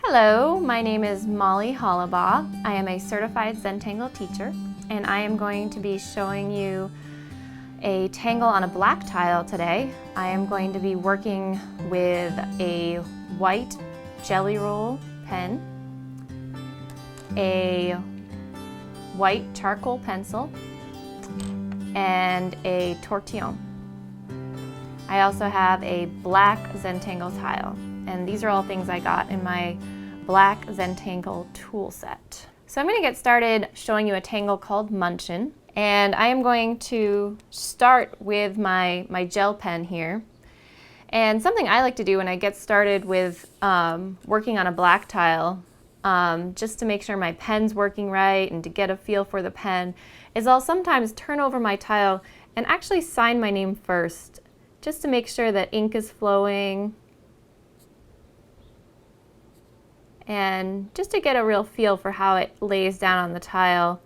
Hello, my name is Molly Hollibaugh. I am a certified Zentangle teacher, and I am going to be showing you a tangle on a black tile today. I am going to be working with a white jelly roll pen, a white charcoal pencil, and a tortillon. I also have a black Zentangle tile, and these are all things I got in my black Zentangle tool set. So I'm going to get started showing you a tangle called Munchin, and I am going to start with my gel pen here. And something I like to do when I get started with working on a black tile, just to make sure my pen's working right and to get a feel for the pen, is I'll sometimes turn over my tile and actually sign my name first, just to make sure that ink is flowing and just to get a real feel for how it lays down on the tile.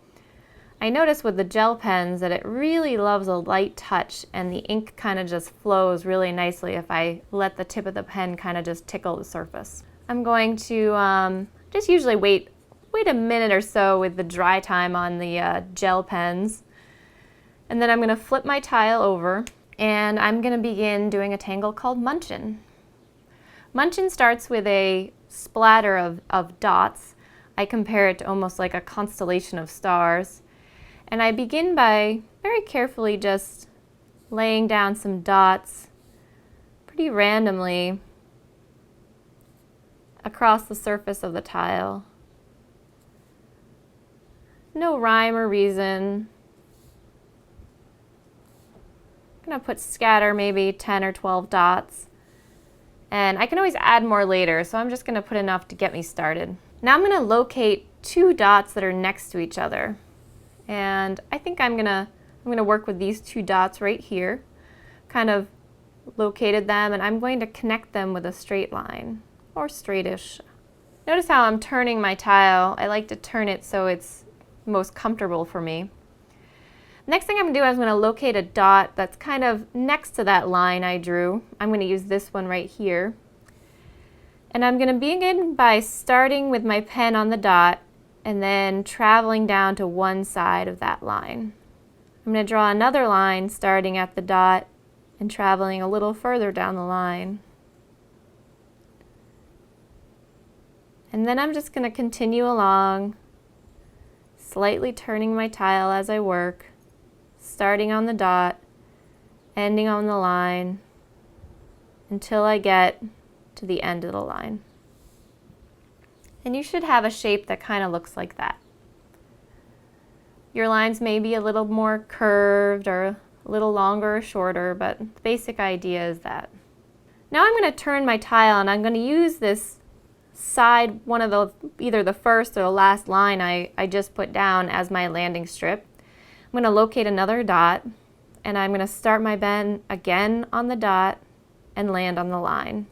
I notice with the gel pens that it really loves a light touch, and the ink kind of just flows really nicely if I let the tip of the pen kind of just tickle the surface. I'm going to just usually wait a minute or so with the dry time on the gel pens, and then I'm going to flip my tile over and I'm going to begin doing a tangle called Munchin. Munchin starts with a splatter of dots. I compare it to almost like a constellation of stars. And I begin by very carefully just laying down some dots pretty randomly across the surface of the tile. No rhyme or reason. I'm going to scatter maybe 10 or 12 dots. And I can always add more later, so I'm just going to put enough to get me started. Now I'm going to locate two dots that are next to each other. And I think I'm going to work with these two dots right here. Kind of located them, and I'm going to connect them with a straight line, or straightish. Notice how I'm turning my tile. I like to turn it so it's most comfortable for me. Next thing I'm going to do is I'm going to locate a dot that's kind of next to that line I drew. I'm going to use this one right here. And I'm going to begin by starting with my pen on the dot and then traveling down to one side of that line. I'm going to draw another line starting at the dot and traveling a little further down the line. And then I'm just going to continue along, slightly turning my tile as I work, starting on the dot, ending on the line, until I get to the end of the line. And you should have a shape that kind of looks like that. Your lines may be a little more curved or a little longer or shorter, but the basic idea is that. Now I'm going to turn my tile, and I'm going to use this side, one of the, either the first or the last line I just put down as my landing strip. I'm going to locate another dot, and I'm going to start my pen again on the dot and land on the line.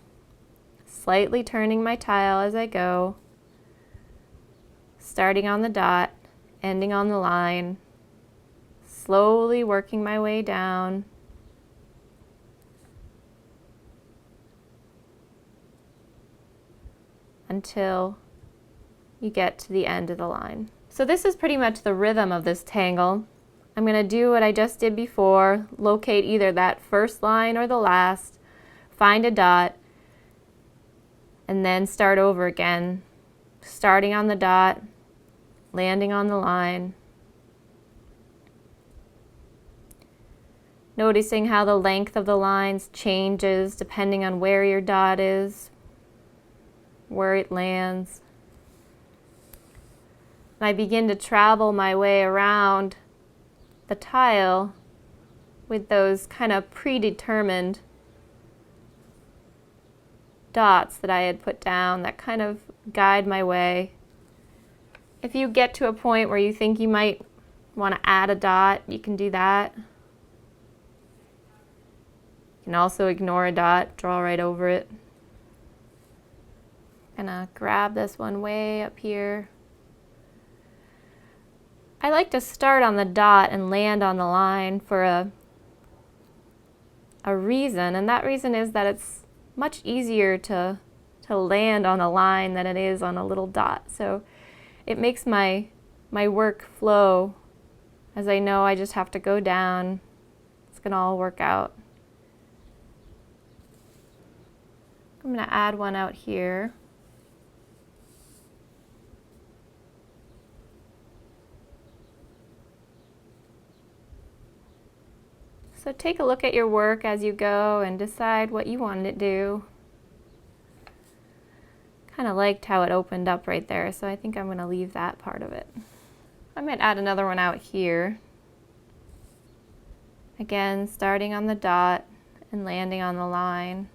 Slightly turning my tile as I go, starting on the dot, ending on the line, slowly working my way down until you get to the end of the line. So this is pretty much the rhythm of this tangle. I'm going to do what I just did before, locate either that first line or the last, find a dot, and then start over again, starting on the dot, landing on the line, noticing how the length of the lines changes depending on where your dot is, where it lands. And I begin to travel my way around the tile with those kind of predetermined dots that I had put down that kind of guide my way. If you get to a point where you think you might want to add a dot, you can do that. You can also ignore a dot, draw right over it. Gonna grab this one way up here. I like to start on the dot and land on the line for a reason, and that reason is that it's much easier to to land on a line than it is on a little dot. So it makes my work flow, as I know I just have to go down. It's gonna all work out. I'm gonna add one out here. So take a look at your work as you go and decide what you want to do. Kind of liked how it opened up right there, so I think I'm going to leave that part of it. I might add another one out here. Again, starting on the dot and landing on the line.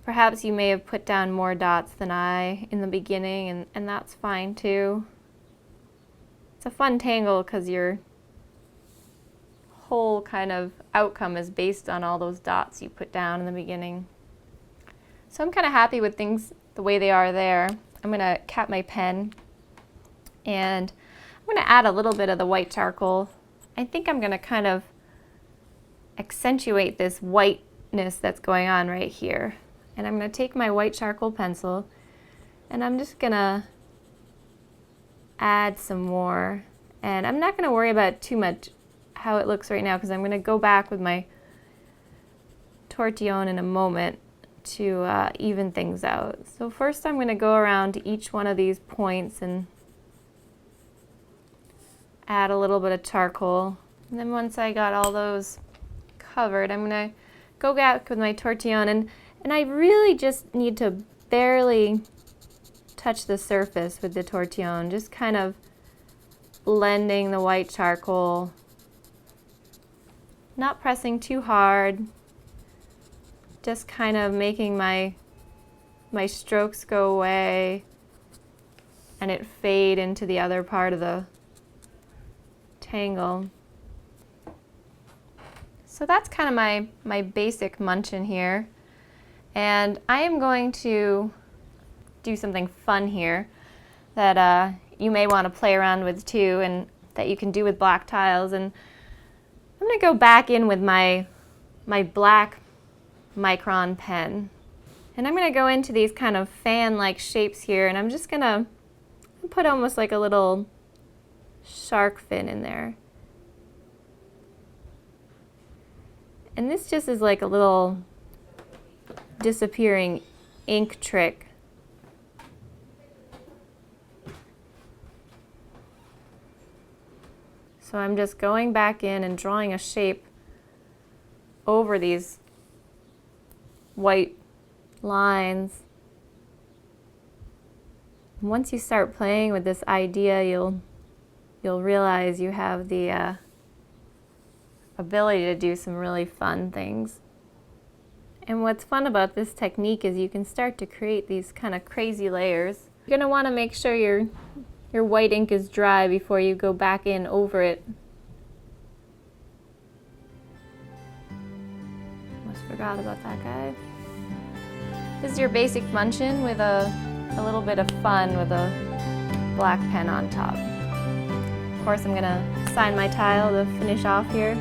Perhaps you may have put down more dots than I in the beginning, and that's fine too. It's a fun tangle because your whole kind of outcome is based on all those dots you put down in the beginning. So I'm kind of happy with things the way they are there. I'm going to cap my pen, and I'm going to add a little bit of the white charcoal. I think I'm going to kind of accentuate this whiteness that's going on right here. And I'm going to take my white charcoal pencil, and I'm just going to add some more. And I'm not going to worry about too much how it looks right now, because I'm going to go back with my tortillon in a moment to even things out. So first I'm going to go around to each one of these points and add a little bit of charcoal. And then once I got all those covered, I'm going to go back with my tortillon, and I really just need to barely touch the surface with the tortillon, just kind of blending the white charcoal, not pressing too hard, just kind of making my strokes go away and it fade into the other part of the tangle. So that's kind of my basic Munchin here. And I am going to do something fun here that you may want to play around with too, and that you can do with black tiles. And I'm going to go back in with my black micron pen. And I'm going to go into these kind of fan-like shapes here, and I'm just going to put almost like a little shark fin in there. And this just is like a little disappearing ink trick. So I'm just going back in and drawing a shape over these white lines. Once you start playing with this idea, you'll realize you have the ability to do some really fun things. And what's fun about this technique is you can start to create these kind of crazy layers. You're going to want to make sure your white ink is dry before you go back in over it. Almost forgot about that guy. This is your basic Munchin with a little bit of fun with a black pen on top. Of course, I'm going to sign my tile to finish off here.